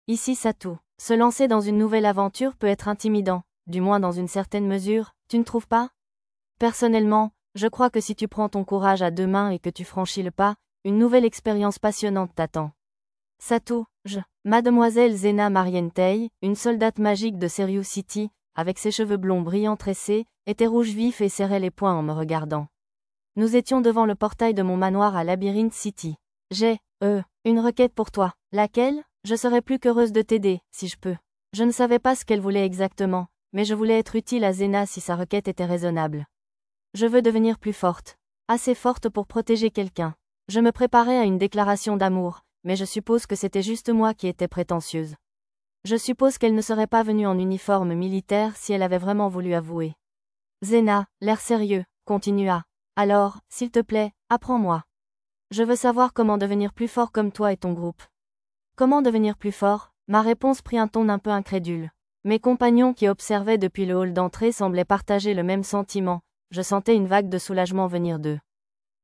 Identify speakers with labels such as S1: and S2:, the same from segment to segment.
S1: Ici Satu. Se lancer dans une nouvelle aventure peut être intimidant, du moins dans une certaine mesure, tu ne trouves pas? Personnellement, je crois que si tu prends ton courage à deux mains et que tu franchis le pas, une nouvelle expérience passionnante t'attend. Satu, Mademoiselle Zena Marientei, une soldate magique de Serious City, avec ses cheveux blonds brillants tressés, était rouge vif et serrait les poings en me regardant. Nous étions devant le portail de mon manoir à Labyrinth City. J'ai, une requête pour toi. Laquelle? Je serais plus qu'heureuse de t'aider, si je peux. Je ne savais pas ce qu'elle voulait exactement, mais je voulais être utile à Zena si sa requête était raisonnable. Je veux devenir plus forte. Assez forte pour protéger quelqu'un. Je me préparais à une déclaration d'amour, mais je suppose que c'était juste moi qui étais prétentieuse. Je suppose qu'elle ne serait pas venue en uniforme militaire si elle avait vraiment voulu avouer. Zena, l'air sérieux, continua. Alors, s'il te plaît, apprends-moi. Je veux savoir comment devenir plus fort comme toi et ton groupe. Comment devenir plus fort? Ma réponse prit un ton un peu incrédule. Mes compagnons qui observaient depuis le hall d'entrée semblaient partager le même sentiment. Je sentais une vague de soulagement venir d'eux.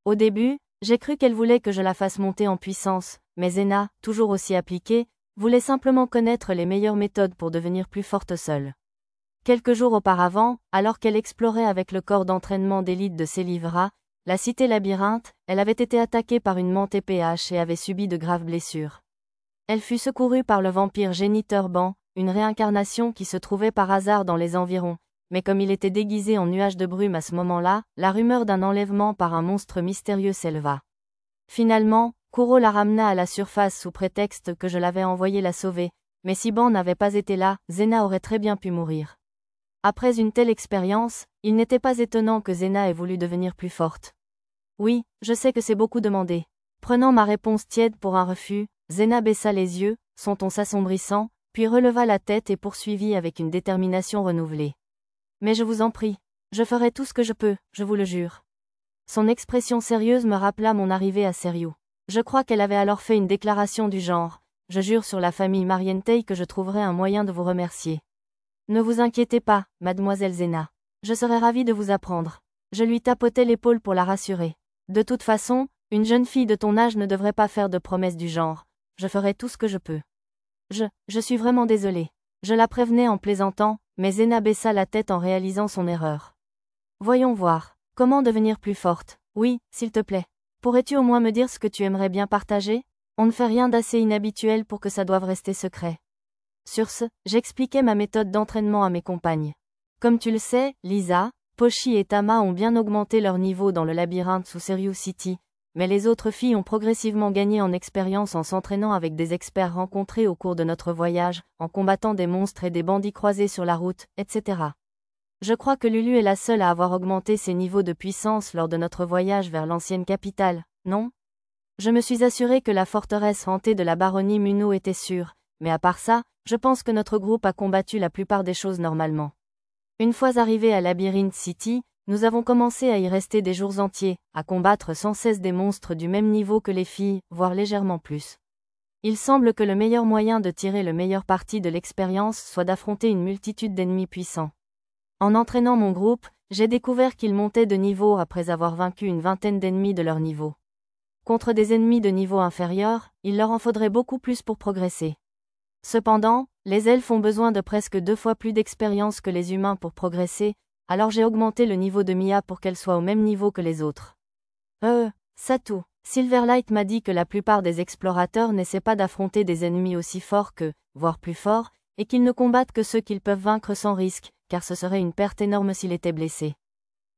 S1: Au début, j'ai cru qu'elle voulait que je la fasse monter en puissance, mais Zena, toujours aussi appliquée, voulait simplement connaître les meilleures méthodes pour devenir plus forte seule. Quelques jours auparavant, alors qu'elle explorait avec le corps d'entraînement d'élite de Célivra, la cité labyrinthe, elle avait été attaquée par une mante PH et avait subi de graves blessures. Elle fut secourue par le vampire Géniturban, une réincarnation qui se trouvait par hasard dans les environs, mais comme il était déguisé en nuage de brume à ce moment-là, la rumeur d'un enlèvement par un monstre mystérieux s'éleva. Finalement, Kuro la ramena à la surface sous prétexte que je l'avais envoyé la sauver, mais si Ban n'avait pas été là, Zena aurait très bien pu mourir. Après une telle expérience, il n'était pas étonnant que Zena ait voulu devenir plus forte. Oui, je sais que c'est beaucoup demandé. Prenant ma réponse tiède pour un refus, Zena baissa les yeux, son ton s'assombrissant, puis releva la tête et poursuivit avec une détermination renouvelée. Mais je vous en prie, je ferai tout ce que je peux, je vous le jure. Son expression sérieuse me rappela mon arrivée à Serious. Je crois qu'elle avait alors fait une déclaration du genre. Je jure sur la famille Marientei que je trouverai un moyen de vous remercier. Ne vous inquiétez pas, mademoiselle Zena. Je serai ravie de vous apprendre. Je lui tapotai l'épaule pour la rassurer. De toute façon, une jeune fille de ton âge ne devrait pas faire de promesses du genre. Je ferai tout ce que je peux. Je suis vraiment désolée. Je la prévenais en plaisantant, mais Zena baissa la tête en réalisant son erreur. Voyons voir. Comment devenir plus forte? Oui, s'il te plaît. Pourrais-tu au moins me dire ce que tu aimerais bien partager? On ne fait rien d'assez inhabituel pour que ça doive rester secret. Sur ce, j'expliquai ma méthode d'entraînement à mes compagnes. Comme tu le sais, Lisa, Pochi et Tama ont bien augmenté leur niveau dans le labyrinthe sous Serious City, mais les autres filles ont progressivement gagné en expérience en s'entraînant avec des experts rencontrés au cours de notre voyage, en combattant des monstres et des bandits croisés sur la route, etc. Je crois que Lulu est la seule à avoir augmenté ses niveaux de puissance lors de notre voyage vers l'ancienne capitale, non? Je me suis assuré que la forteresse hantée de la baronnie Muno était sûre, mais à part ça, je pense que notre groupe a combattu la plupart des choses normalement. Une fois arrivés à Labyrinth City, nous avons commencé à y rester des jours entiers, à combattre sans cesse des monstres du même niveau que les filles, voire légèrement plus. Il semble que le meilleur moyen de tirer le meilleur parti de l'expérience soit d'affronter une multitude d'ennemis puissants. En entraînant mon groupe, j'ai découvert qu'ils montaient de niveau après avoir vaincu une vingtaine d'ennemis de leur niveau. Contre des ennemis de niveau inférieur, il leur en faudrait beaucoup plus pour progresser. Cependant, les elfes ont besoin de presque 2 fois plus d'expérience que les humains pour progresser, alors j'ai augmenté le niveau de Mia pour qu'elle soit au même niveau que les autres. Satu, Silverlight m'a dit que la plupart des explorateurs n'essaient pas d'affronter des ennemis aussi forts que, voire plus forts, et qu'ils ne combattent que ceux qu'ils peuvent vaincre sans risque, car ce serait une perte énorme s'il était blessé.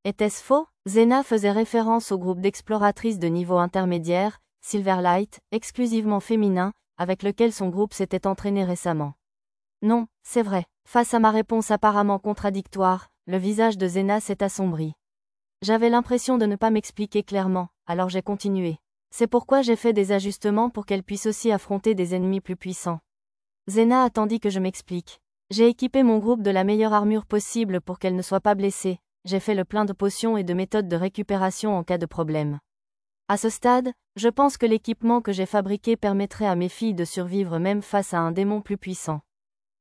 S1: Était-ce faux? Zena faisait référence au groupe d'exploratrices de niveau intermédiaire, Silverlight, exclusivement féminin, avec lequel son groupe s'était entraîné récemment. Non, c'est vrai. Face à ma réponse apparemment contradictoire, le visage de Zena s'est assombri. J'avais l'impression de ne pas m'expliquer clairement, alors j'ai continué. C'est pourquoi j'ai fait des ajustements pour qu'elle puisse aussi affronter des ennemis plus puissants. Zena attendit que je m'explique. J'ai équipé mon groupe de la meilleure armure possible pour qu'elle ne soit pas blessée. J'ai fait le plein de potions et de méthodes de récupération en cas de problème. À ce stade, je pense que l'équipement que j'ai fabriqué permettrait à mes filles de survivre même face à un démon plus puissant.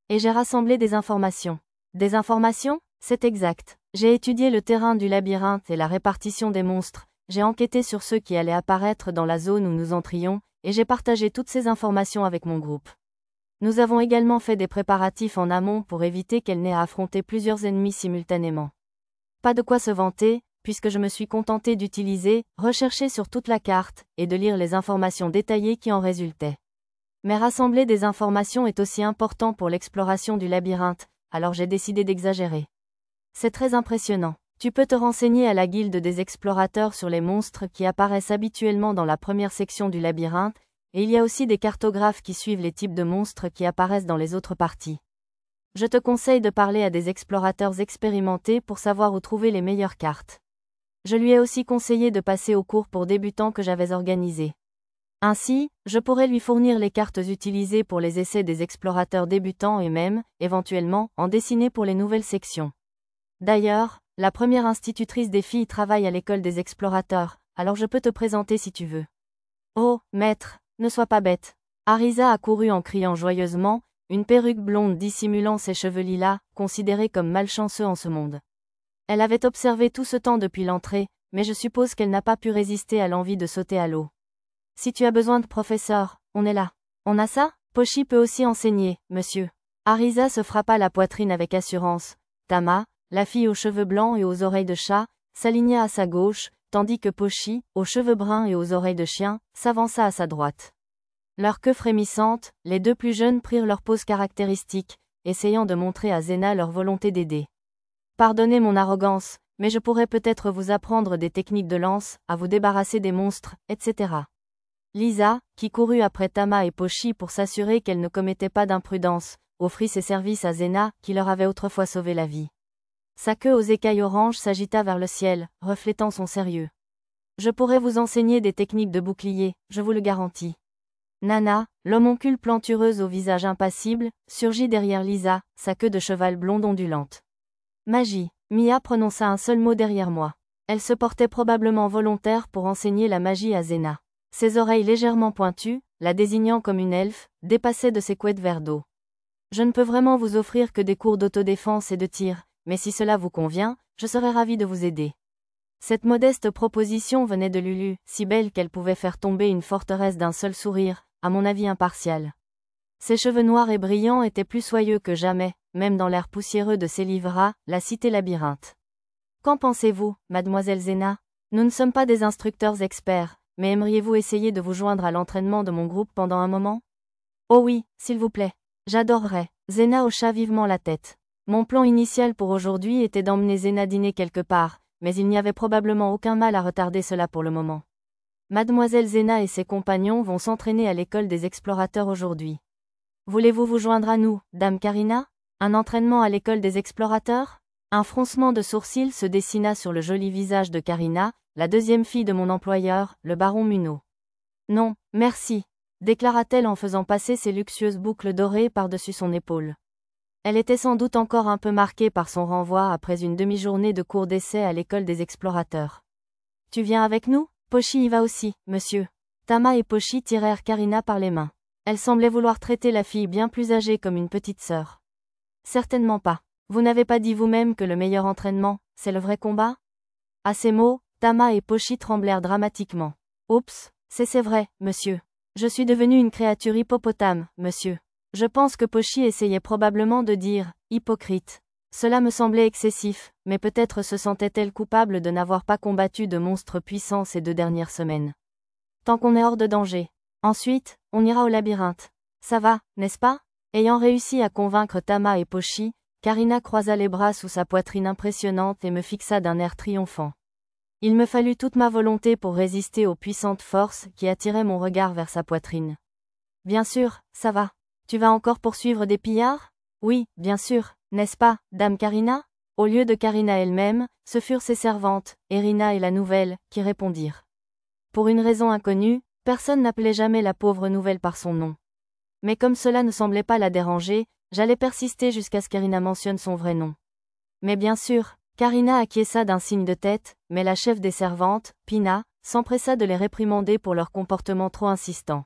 S1: Et j'ai rassemblé des informations. Des informations? C'est exact. J'ai étudié le terrain du labyrinthe et la répartition des monstres, j'ai enquêté sur ceux qui allaient apparaître dans la zone où nous entrions, et j'ai partagé toutes ces informations avec mon groupe. Nous avons également fait des préparatifs en amont pour éviter qu'elle n'ait à affronter plusieurs ennemis simultanément. Pas de quoi se vanter, puisque je me suis contenté d'utiliser, rechercher sur toute la carte, et de lire les informations détaillées qui en résultaient. Mais rassembler des informations est aussi important pour l'exploration du labyrinthe, alors j'ai décidé d'exagérer. C'est très impressionnant. Tu peux te renseigner à la guilde des explorateurs sur les monstres qui apparaissent habituellement dans la première section du labyrinthe, et il y a aussi des cartographes qui suivent les types de monstres qui apparaissent dans les autres parties. Je te conseille de parler à des explorateurs expérimentés pour savoir où trouver les meilleures cartes. Je lui ai aussi conseillé de passer au cours pour débutants que j'avais organisé. Ainsi, je pourrais lui fournir les cartes utilisées pour les essais des explorateurs débutants et même, éventuellement, en dessiner pour les nouvelles sections. D'ailleurs, la première institutrice des filles travaille à l'école des explorateurs, alors je peux te présenter si tu veux. Oh, maître, ne sois pas bête. Arisa accourut en criant joyeusement, une perruque blonde dissimulant ses cheveux lilas, considérés comme malchanceux en ce monde. Elle avait observé tout ce temps depuis l'entrée, mais je suppose qu'elle n'a pas pu résister à l'envie de sauter à l'eau. Si tu as besoin de professeur, on est là. On a ça? Pochi peut aussi enseigner, monsieur. Arisa se frappa la poitrine avec assurance. Tama, la fille aux cheveux blancs et aux oreilles de chat, s'aligna à sa gauche, tandis que Pochi, aux cheveux bruns et aux oreilles de chien, s'avança à sa droite. Leur queue frémissante, les deux plus jeunes prirent leur pose caractéristique, essayant de montrer à Zena leur volonté d'aider. Pardonnez mon arrogance, mais je pourrais peut-être vous apprendre des techniques de lance, à vous débarrasser des monstres, etc. Lisa, qui courut après Tama et Pochi pour s'assurer qu'elle ne commettait pas d'imprudence, offrit ses services à Zena, qui leur avait autrefois sauvé la vie. Sa queue aux écailles oranges s'agita vers le ciel, reflétant son sérieux. Je pourrais vous enseigner des techniques de bouclier, je vous le garantis. Nana, l'homoncule plantureuse au visage impassible, surgit derrière Lisa, sa queue de cheval blonde ondulante. Magie. Mia prononça un seul mot derrière moi. Elle se portait probablement volontaire pour enseigner la magie à Zena. Ses oreilles légèrement pointues, la désignant comme une elfe, dépassaient de ses couettes verre d'eau. Je ne peux vraiment vous offrir que des cours d'autodéfense et de tir, mais si cela vous convient, je serais ravie de vous aider. Cette modeste proposition venait de Lulu, si belle qu'elle pouvait faire tomber une forteresse d'un seul sourire, à mon avis impartial. Ses cheveux noirs et brillants étaient plus soyeux que jamais, même dans l'air poussiéreux de Célivra, la cité labyrinthe. Qu'en pensez-vous, mademoiselle Zena? Nous ne sommes pas des instructeurs experts, mais aimeriez-vous essayer de vous joindre à l'entraînement de mon groupe pendant un moment? Oh oui, s'il vous plaît. J'adorerais. Zena hocha vivement la tête. Mon plan initial pour aujourd'hui était d'emmener Zena dîner quelque part, mais il n'y avait probablement aucun mal à retarder cela pour le moment. Mademoiselle Zena et ses compagnons vont s'entraîner à l'école des explorateurs aujourd'hui. Voulez-vous vous joindre à nous, dame Karina? Un entraînement à l'école des explorateurs? Un froncement de sourcils se dessina sur le joli visage de Karina, la deuxième fille de mon employeur, le baron Munot. Non, merci, déclara-t-elle en faisant passer ses luxueuses boucles dorées par-dessus son épaule. Elle était sans doute encore un peu marquée par son renvoi après une demi-journée de cours d'essai à l'école des explorateurs. Tu viens avec nous? Pochi y va aussi, monsieur. Tama et Pochi tirèrent Karina par les mains. Elle semblait vouloir traiter la fille bien plus âgée comme une petite sœur. Certainement pas. Vous n'avez pas dit vous-même que le meilleur entraînement, c'est le vrai combat? À ces mots, Tama et Pochi tremblèrent dramatiquement. Oups, c'est vrai, monsieur. Je suis devenue une créature hippopotame, monsieur. Je pense que Pochi essayait probablement de dire « hypocrite ». Cela me semblait excessif, mais peut-être se sentait-elle coupable de n'avoir pas combattu de monstres puissants ces 2 dernières semaines. Tant qu'on est hors de danger. Ensuite, on ira au labyrinthe. Ça va, n'est-ce pas? Ayant réussi à convaincre Tama et Pochi, Karina croisa les bras sous sa poitrine impressionnante et me fixa d'un air triomphant. Il me fallut toute ma volonté pour résister aux puissantes forces qui attiraient mon regard vers sa poitrine. Bien sûr, ça va. Tu vas encore poursuivre des pillards? Oui, bien sûr, n'est-ce pas, dame Karina? Au lieu de Karina elle-même, ce furent ses servantes, Erina et la nouvelle, qui répondirent. Pour une raison inconnue, personne n'appelait jamais la pauvre nouvelle par son nom. Mais comme cela ne semblait pas la déranger, j'allais persister jusqu'à ce qu'Erina mentionne son vrai nom. Mais bien sûr, Karina acquiesça d'un signe de tête, mais la chef des servantes, Pina, s'empressa de les réprimander pour leur comportement trop insistant.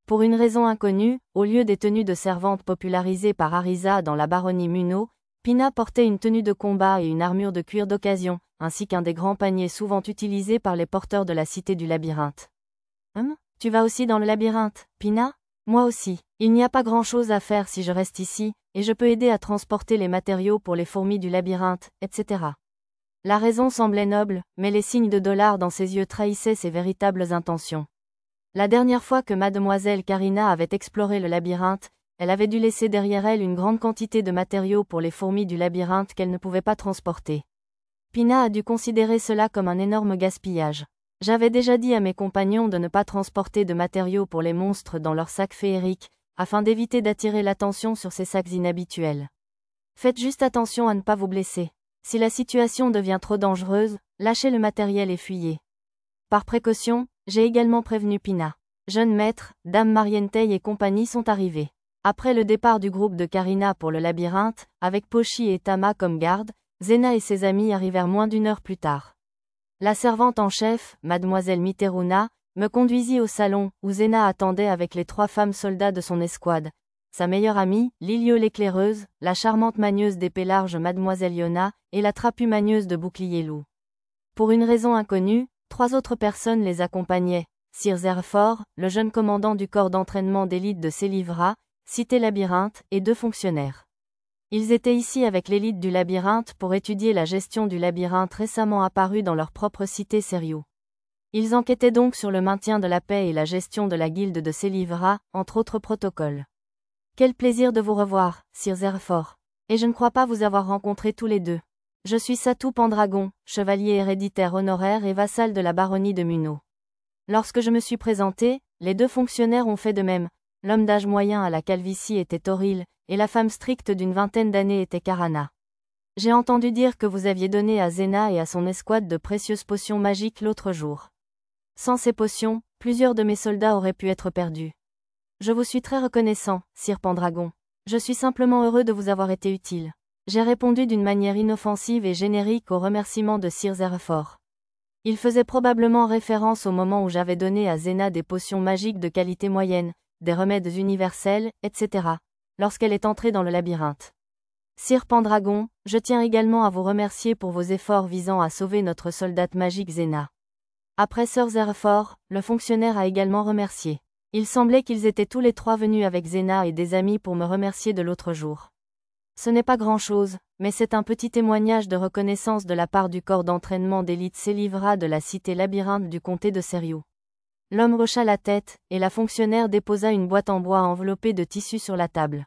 S1: Pour une raison inconnue, au lieu des tenues de servante popularisées par Arisa dans la baronnie Munot, Pina portait une tenue de combat et une armure de cuir d'occasion, ainsi qu'un des grands paniers souvent utilisés par les porteurs de la cité du labyrinthe. Tu vas aussi dans le labyrinthe, Pina? Moi aussi. Il n'y a pas grand-chose à faire si je reste ici, et je peux aider à transporter les matériaux pour les fourmis du labyrinthe, etc. La raison semblait noble, mais les signes de dollars dans ses yeux trahissaient ses véritables intentions. La dernière fois que mademoiselle Karina avait exploré le labyrinthe, elle avait dû laisser derrière elle une grande quantité de matériaux pour les fourmis du labyrinthe qu'elle ne pouvait pas transporter. Pina a dû considérer cela comme un énorme gaspillage. J'avais déjà dit à mes compagnons de ne pas transporter de matériaux pour les monstres dans leurs sacs féeriques, afin d'éviter d'attirer l'attention sur ces sacs inhabituels. Faites juste attention à ne pas vous blesser. Si la situation devient trop dangereuse, lâchez le matériel et fuyez. Par précaution, j'ai également prévenu Pina. Jeune maître, Dame Marientei et compagnie sont arrivés. Après le départ du groupe de Karina pour le labyrinthe, avec Pochi et Tama comme garde, Zena et ses amis arrivèrent moins d'une heure plus tard. La servante en chef, mademoiselle Miteruna, me conduisit au salon, où Zena attendait avec les 3 femmes soldats de son escouade. Sa meilleure amie, Lilio l'éclaireuse, la charmante magneuse d'épée large mademoiselle Yona, et la trapue magneuse de bouclier loup. Pour une raison inconnue, 3 autres personnes les accompagnaient. Sir Zerfort, le jeune commandant du corps d'entraînement d'élite de Selivra, Cité Labyrinthe, et 2 fonctionnaires. Ils étaient ici avec l'élite du labyrinthe pour étudier la gestion du labyrinthe récemment apparu dans leur propre cité Seriou. Ils enquêtaient donc sur le maintien de la paix et la gestion de la guilde de Selivra, entre autres protocoles. Quel plaisir de vous revoir, Sir Zerfort. Et je ne crois pas vous avoir rencontrés tous les deux. Je suis Satou Pendragon, chevalier héréditaire honoraire et vassal de la baronnie de Muno. Lorsque je me suis présenté, les 2 fonctionnaires ont fait de même. L'homme d'âge moyen à la calvitie était Toril, et la femme stricte d'une 20aine d'années était Karana. J'ai entendu dire que vous aviez donné à Zena et à son escouade de précieuses potions magiques l'autre jour. Sans ces potions, plusieurs de mes soldats auraient pu être perdus. Je vous suis très reconnaissant, Sir Pendragon. Je suis simplement heureux de vous avoir été utile. J'ai répondu d'une manière inoffensive et générique aux remerciements de Sir Zerfort. Il faisait probablement référence au moment où j'avais donné à Zena des potions magiques de qualité moyenne, des remèdes universels, etc., lorsqu'elle est entrée dans le labyrinthe. Sir Pendragon, je tiens également à vous remercier pour vos efforts visant à sauver notre soldate magique Zena. Après Sir Zerfort, le fonctionnaire a également remercié. Il semblait qu'ils étaient tous les 3 venus avec Zena et des amis pour me remercier de l'autre jour. Ce n'est pas grand-chose, mais c'est un petit témoignage de reconnaissance de la part du corps d'entraînement d'élite Selivra de la cité labyrinthe du comté de Seriou. L'homme hocha la tête, et la fonctionnaire déposa une boîte en bois enveloppée de tissu sur la table.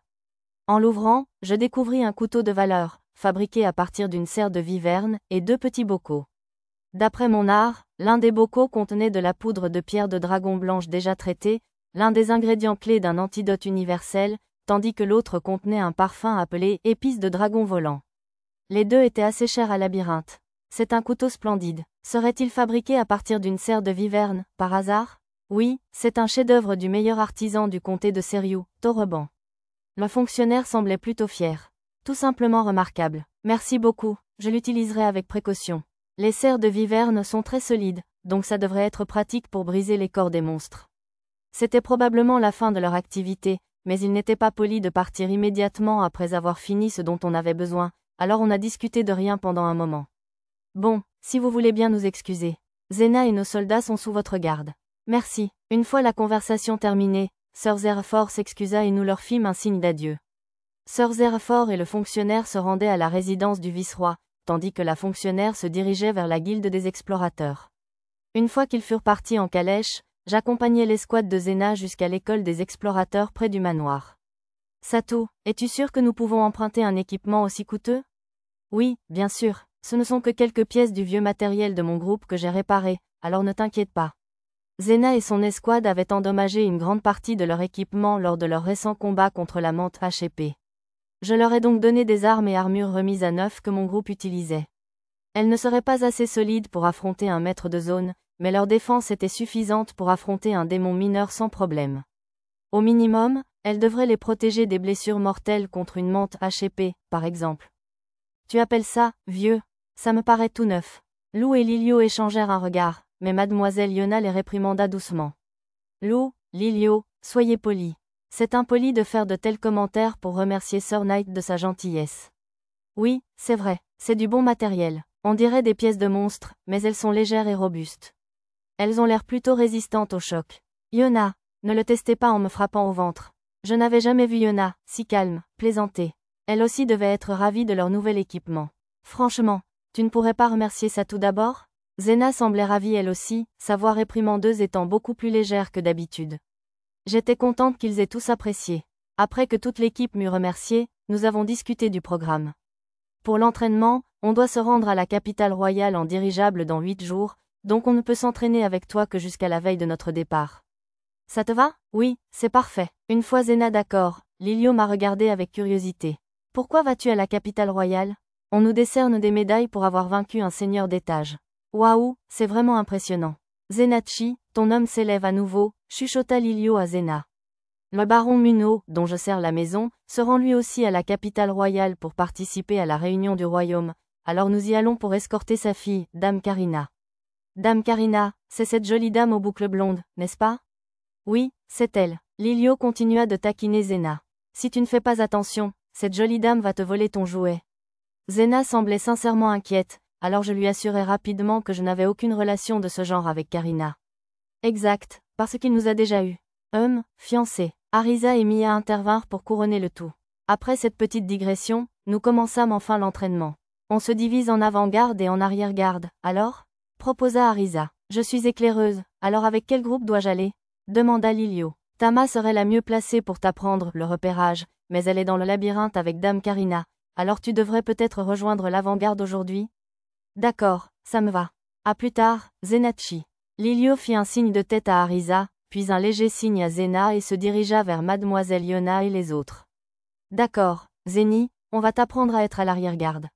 S1: En l'ouvrant, je découvris un couteau de valeur, fabriqué à partir d'une serre de viverne, et 2 petits bocaux. D'après mon art, l'un des bocaux contenait de la poudre de pierre de dragon blanche déjà traitée, l'un des ingrédients clés d'un antidote universel, tandis que l'autre contenait un parfum appelé épice de dragon volant. Les 2 étaient assez chers à Labyrinthe. C'est un couteau splendide. Serait-il fabriqué à partir d'une serre de viverne, par hasard? Oui, c'est un chef-d'œuvre du meilleur artisan du comté de Seriou, Toreban. Le fonctionnaire semblait plutôt fier. Tout simplement remarquable. Merci beaucoup, je l'utiliserai avec précaution. Les serres de viverne sont très solides, donc ça devrait être pratique pour briser les corps des monstres. C'était probablement la fin de leur activité, mais il n'était pas poli de partir immédiatement après avoir fini ce dont on avait besoin, alors on a discuté de rien pendant un moment. Bon, si vous voulez bien nous excuser. Zena et nos soldats sont sous votre garde. Merci. Une fois la conversation terminée, Sir Zerfort s'excusa et nous leur fîmes un signe d'adieu. Sir Zerfort et le fonctionnaire se rendaient à la résidence du vice-roi, tandis que la fonctionnaire se dirigeait vers la guilde des explorateurs. Une fois qu'ils furent partis en calèche, j'accompagnai l'escouade de Zena jusqu'à l'école des explorateurs près du manoir. Satou, es-tu sûr que nous pouvons emprunter un équipement aussi coûteux? Oui, bien sûr, ce ne sont que quelques pièces du vieux matériel de mon groupe que j'ai réparé, alors ne t'inquiète pas. Zena et son escouade avaient endommagé une grande partie de leur équipement lors de leur récent combat contre la menthe H&P. Je leur ai donc donné des armes et armures remises à neuf que mon groupe utilisait. Elles ne seraient pas assez solides pour affronter un maître de zone, mais leur défense était suffisante pour affronter un démon mineur sans problème. Au minimum, elles devraient les protéger des blessures mortelles contre une menthe H&P, par exemple. Tu appelles ça, vieux? Ça me paraît tout neuf. Lou et Lilio échangèrent un regard, mais mademoiselle Yona les réprimanda doucement. Lou, Lilio, soyez polis. C'est impoli de faire de tels commentaires pour remercier Sir Knight de sa gentillesse. Oui, c'est vrai, c'est du bon matériel. On dirait des pièces de monstres, mais elles sont légères et robustes. Elles ont l'air plutôt résistantes au choc. Yona, ne le testez pas en me frappant au ventre. Je n'avais jamais vu Yona, si calme, plaisanter. Elle aussi devait être ravie de leur nouvel équipement. Franchement, tu ne pourrais pas remercier ça tout d'abord? Zena semblait ravie elle aussi, sa voix réprimandeuse étant beaucoup plus légère que d'habitude. J'étais contente qu'ils aient tous apprécié. Après que toute l'équipe m'eut remercié, nous avons discuté du programme. Pour l'entraînement, on doit se rendre à la capitale royale en dirigeable dans 8 jours, donc on ne peut s'entraîner avec toi que jusqu'à la veille de notre départ. Ça te va? Oui, c'est parfait. Une fois Zena d'accord, Lilio m'a regardé avec curiosité. Pourquoi vas-tu à la capitale royale? On nous décerne des médailles pour avoir vaincu un seigneur d'étage. Waouh, c'est vraiment impressionnant. Zenachi, ton homme s'élève à nouveau, chuchota Lilio à Zena. Le baron Muno, dont je sers la maison, se rend lui aussi à la capitale royale pour participer à la réunion du royaume, alors nous y allons pour escorter sa fille, Dame Karina. Dame Karina, c'est cette jolie dame aux boucles blondes, n'est-ce pas? Oui, c'est elle. Lilio continua de taquiner Zena. Si tu ne fais pas attention, cette jolie dame va te voler ton jouet. Zena semblait sincèrement inquiète, alors je lui assurai rapidement que je n'avais aucune relation de ce genre avec Karina. Exact, parce qu'il nous a déjà eu. Fiancés. Arisa et Mia intervinrent pour couronner le tout. Après cette petite digression, nous commençâmes enfin l'entraînement. On se divise en avant-garde et en arrière-garde, alors? Proposa Arisa. Je suis éclaireuse, alors avec quel groupe dois-je aller? Demanda Lilio. Tama serait la mieux placée pour t'apprendre le repérage, mais elle est dans le labyrinthe avec Dame Karina, alors tu devrais peut-être rejoindre l'avant-garde aujourd'hui? D'accord, ça me va. À plus tard, Zenachi. Lilio fit un signe de tête à Arisa, puis un léger signe à Zena et se dirigea vers Mademoiselle Yona et les autres. D'accord, Zeni, on va t'apprendre à être à l'arrière-garde.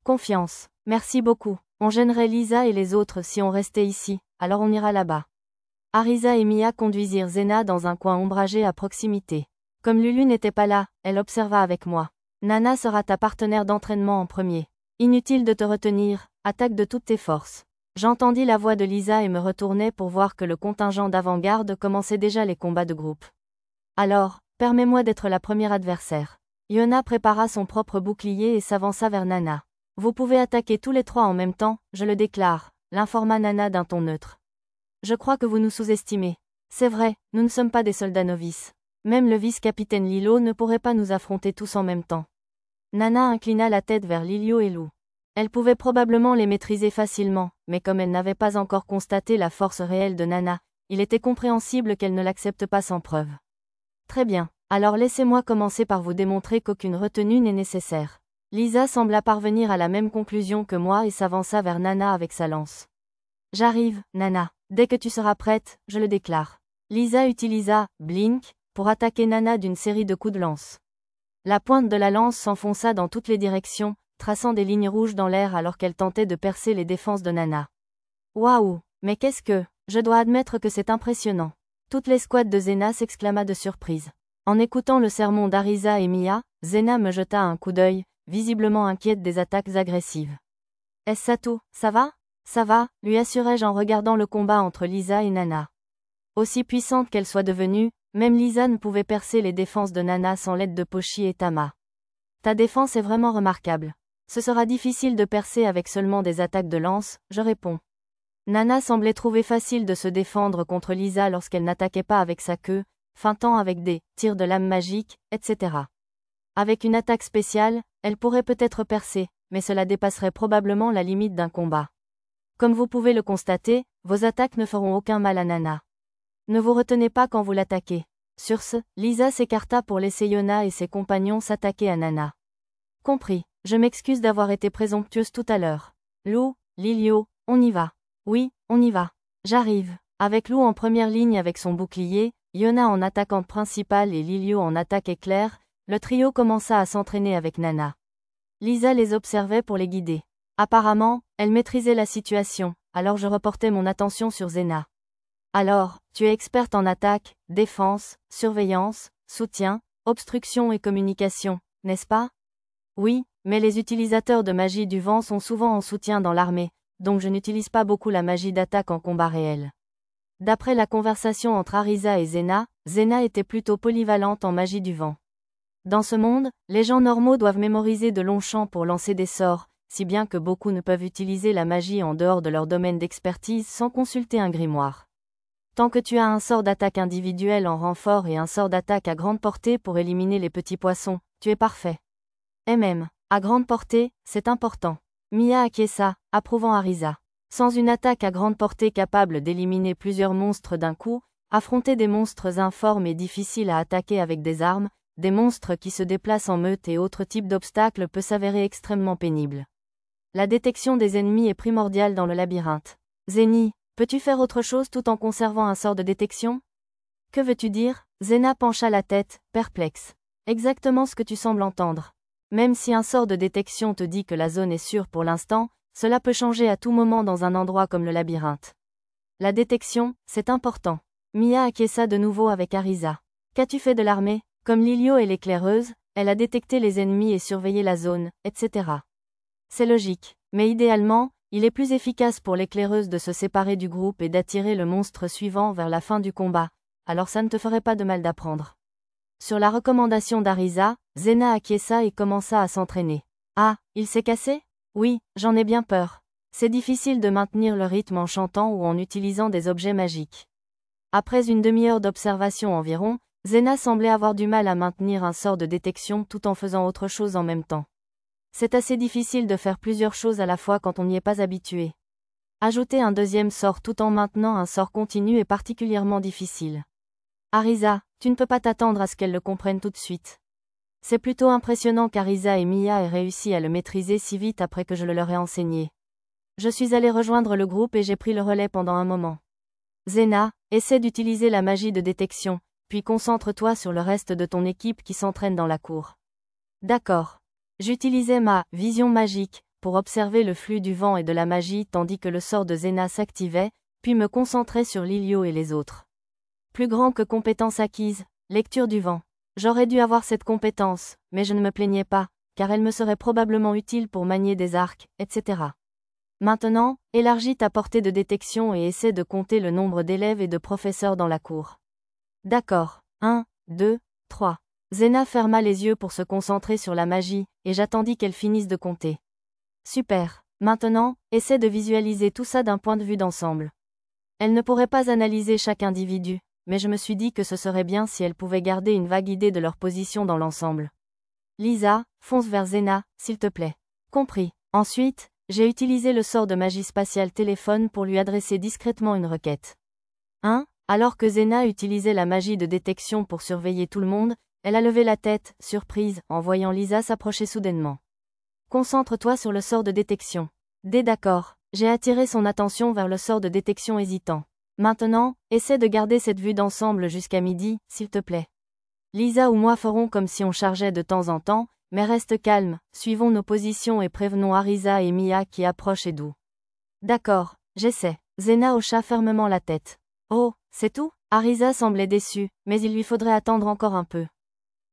S1: Confiance. Merci beaucoup. On gênerait Lisa et les autres si on restait ici, alors on ira là-bas. Arisa et Mia conduisirent Zena dans un coin ombragé à proximité. Comme Lulu n'était pas là, elle observa avec moi. Nana sera ta partenaire d'entraînement en premier. Inutile de te retenir, attaque de toutes tes forces. J'entendis la voix de Lisa et me retournai pour voir que le contingent d'avant-garde commençait déjà les combats de groupe. Alors, permets-moi d'être la première adversaire. Yona prépara son propre bouclier et s'avança vers Nana. Vous pouvez attaquer tous les trois en même temps, je le déclare, l'informa Nana d'un ton neutre. Je crois que vous nous sous-estimez. C'est vrai, nous ne sommes pas des soldats novices. Même le vice-capitaine Lilo ne pourrait pas nous affronter tous en même temps. Nana inclina la tête vers Lilio et Lou. Elle pouvait probablement les maîtriser facilement, mais comme elle n'avait pas encore constaté la force réelle de Nana, il était compréhensible qu'elle ne l'accepte pas sans preuve. Très bien, alors laissez-moi commencer par vous démontrer qu'aucune retenue n'est nécessaire. Lisa sembla parvenir à la même conclusion que moi et s'avança vers Nana avec sa lance. J'arrive, Nana. Dès que tu seras prête, je le déclare. Lisa utilisa « Blink » pour attaquer Nana d'une série de coups de lance. La pointe de la lance s'enfonça dans toutes les directions, traçant des lignes rouges dans l'air alors qu'elle tentait de percer les défenses de Nana. Waouh, mais qu'est-ce que... Je dois admettre que c'est impressionnant. Toute l'escouade de Zena s'exclama de surprise. En écoutant le sermon d'Arisa et Mia, Zena me jeta un coup d'œil, visiblement inquiète des attaques agressives. Est-ce ça tout, ça va? Ça va, lui assurai-je en regardant le combat entre Lisa et Nana. Aussi puissante qu'elle soit devenue, même Lisa ne pouvait percer les défenses de Nana sans l'aide de Pochi et Tama. Ta défense est vraiment remarquable. Ce sera difficile de percer avec seulement des attaques de lance, je réponds. Nana semblait trouver facile de se défendre contre Lisa lorsqu'elle n'attaquait pas avec sa queue, feintant avec des tirs de lame magique, etc. Avec une attaque spéciale, elle pourrait peut-être percer, mais cela dépasserait probablement la limite d'un combat. Comme vous pouvez le constater, vos attaques ne feront aucun mal à Nana. Ne vous retenez pas quand vous l'attaquez. Sur ce, Lisa s'écarta pour laisser Yona et ses compagnons s'attaquer à Nana. Compris, je m'excuse d'avoir été présomptueuse tout à l'heure. Lou, Lilio, on y va. Oui, on y va. J'arrive. Avec Lou en première ligne avec son bouclier, Yona en attaquante principale et Lilio en attaque éclair, le trio commença à s'entraîner avec Nana. Lisa les observait pour les guider. Apparemment, elle maîtrisait la situation, alors je reportais mon attention sur Zena. Alors, tu es experte en attaque, défense, surveillance, soutien, obstruction et communication, n'est-ce pas? Oui, mais les utilisateurs de magie du vent sont souvent en soutien dans l'armée, donc je n'utilise pas beaucoup la magie d'attaque en combat réel. D'après la conversation entre Arisa et Zena, Zena était plutôt polyvalente en magie du vent. Dans ce monde, les gens normaux doivent mémoriser de longs champs pour lancer des sorts, si bien que beaucoup ne peuvent utiliser la magie en dehors de leur domaine d'expertise sans consulter un grimoire. Tant que tu as un sort d'attaque individuel en renfort et un sort d'attaque à grande portée pour éliminer les petits poissons, tu es parfait. À grande portée, c'est important. Mia acquiesça, approuvant Arisa. Sans une attaque à grande portée capable d'éliminer plusieurs monstres d'un coup, affronter des monstres informes et difficiles à attaquer avec des armes, des monstres qui se déplacent en meute et autres types d'obstacles peut s'avérer extrêmement pénible. La détection des ennemis est primordiale dans le labyrinthe. Zeni, peux-tu faire autre chose tout en conservant un sort de détection? Que veux-tu dire? Zena pencha la tête, perplexe. Exactement ce que tu sembles entendre. Même si un sort de détection te dit que la zone est sûre pour l'instant, cela peut changer à tout moment dans un endroit comme le labyrinthe. La détection, c'est important. Mia acquiesça de nouveau avec Arisa. Qu'as-tu fait de l'armée? Comme Lilio est l'éclaireuse, elle a détecté les ennemis et surveillé la zone, etc. C'est logique, mais idéalement, il est plus efficace pour l'éclaireuse de se séparer du groupe et d'attirer le monstre suivant vers la fin du combat, alors ça ne te ferait pas de mal d'apprendre. Sur la recommandation d'Arisa, Zena acquiesça et commença à s'entraîner. Ah, il s'est cassé? Oui, j'en ai bien peur. C'est difficile de maintenir le rythme en chantant ou en utilisant des objets magiques. Après une demi-heure d'observation environ, Zena semblait avoir du mal à maintenir un sort de détection tout en faisant autre chose en même temps. C'est assez difficile de faire plusieurs choses à la fois quand on n'y est pas habitué. Ajouter un deuxième sort tout en maintenant un sort continu est particulièrement difficile. Arisa, tu ne peux pas t'attendre à ce qu'elle le comprenne tout de suite. C'est plutôt impressionnant qu'Arisa et Mia aient réussi à le maîtriser si vite après que je le leur ai enseigné. Je suis allée rejoindre le groupe et j'ai pris le relais pendant un moment. Zena, essaie d'utiliser la magie de détection, puis concentre-toi sur le reste de ton équipe qui s'entraîne dans la cour. D'accord. J'utilisais ma vision magique pour observer le flux du vent et de la magie tandis que le sort de Zena s'activait, puis me concentrer sur Lilio et les autres. Plus grand que compétence acquise, lecture du vent. J'aurais dû avoir cette compétence, mais je ne me plaignais pas, car elle me serait probablement utile pour manier des arcs, etc. Maintenant, élargis ta portée de détection et essaie de compter le nombre d'élèves et de professeurs dans la cour. D'accord. 1, 2, 3. Zena ferma les yeux pour se concentrer sur la magie, et j'attendis qu'elle finisse de compter. Super. Maintenant, essaie de visualiser tout ça d'un point de vue d'ensemble. Elle ne pourrait pas analyser chaque individu, mais je me suis dit que ce serait bien si elle pouvait garder une vague idée de leur position dans l'ensemble. Lisa, fonce vers Zena, s'il te plaît. Compris. Ensuite, j'ai utilisé le sort de magie spatiale téléphone pour lui adresser discrètement une requête. Alors que Zena utilisait la magie de détection pour surveiller tout le monde, elle a levé la tête, surprise, en voyant Lisa s'approcher soudainement. Concentre-toi sur le sort de détection. D'accord. J'ai attiré son attention vers le sort de détection hésitant. Maintenant, essaie de garder cette vue d'ensemble jusqu'à midi, s'il te plaît. Lisa ou moi ferons comme si on chargeait de temps en temps, mais reste calme, suivons nos positions et prévenons Arisa et Mia qui approchent et d'où. D'accord, j'essaie. Zena hocha fermement la tête. Oh, c'est tout? Arisa semblait déçue, mais il lui faudrait attendre encore un peu.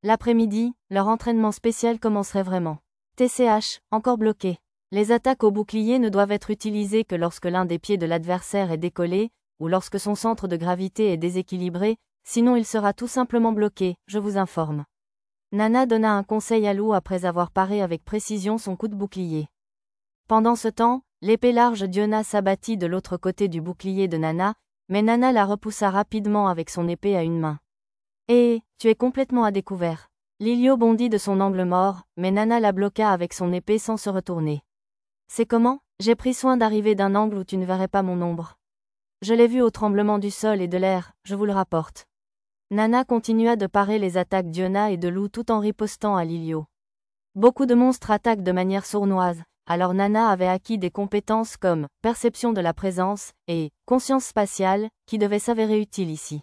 S1: L'après-midi, leur entraînement spécial commencerait vraiment. TCH, encore bloqué. Les attaques au bouclier ne doivent être utilisées que lorsque l'un des pieds de l'adversaire est décollé, ou lorsque son centre de gravité est déséquilibré, sinon il sera tout simplement bloqué, je vous informe. Nana donna un conseil à Lou après avoir paré avec précision son coup de bouclier. Pendant ce temps, l'épée large d'Yona s'abattit de l'autre côté du bouclier de Nana, mais Nana la repoussa rapidement avec son épée à une main. Tu es complètement à découvert. Lilio bondit de son angle mort, mais Nana la bloqua avec son épée sans se retourner. C'est comment? J'ai pris soin d'arriver d'un angle où tu ne verrais pas mon ombre. Je l'ai vu au tremblement du sol et de l'air, je vous le rapporte. Nana continua de parer les attaques d'Yona et de Lou tout en ripostant à Lilio. Beaucoup de monstres attaquent de manière sournoise, alors Nana avait acquis des compétences comme perception de la présence et conscience spatiale, qui devaient s'avérer utiles ici.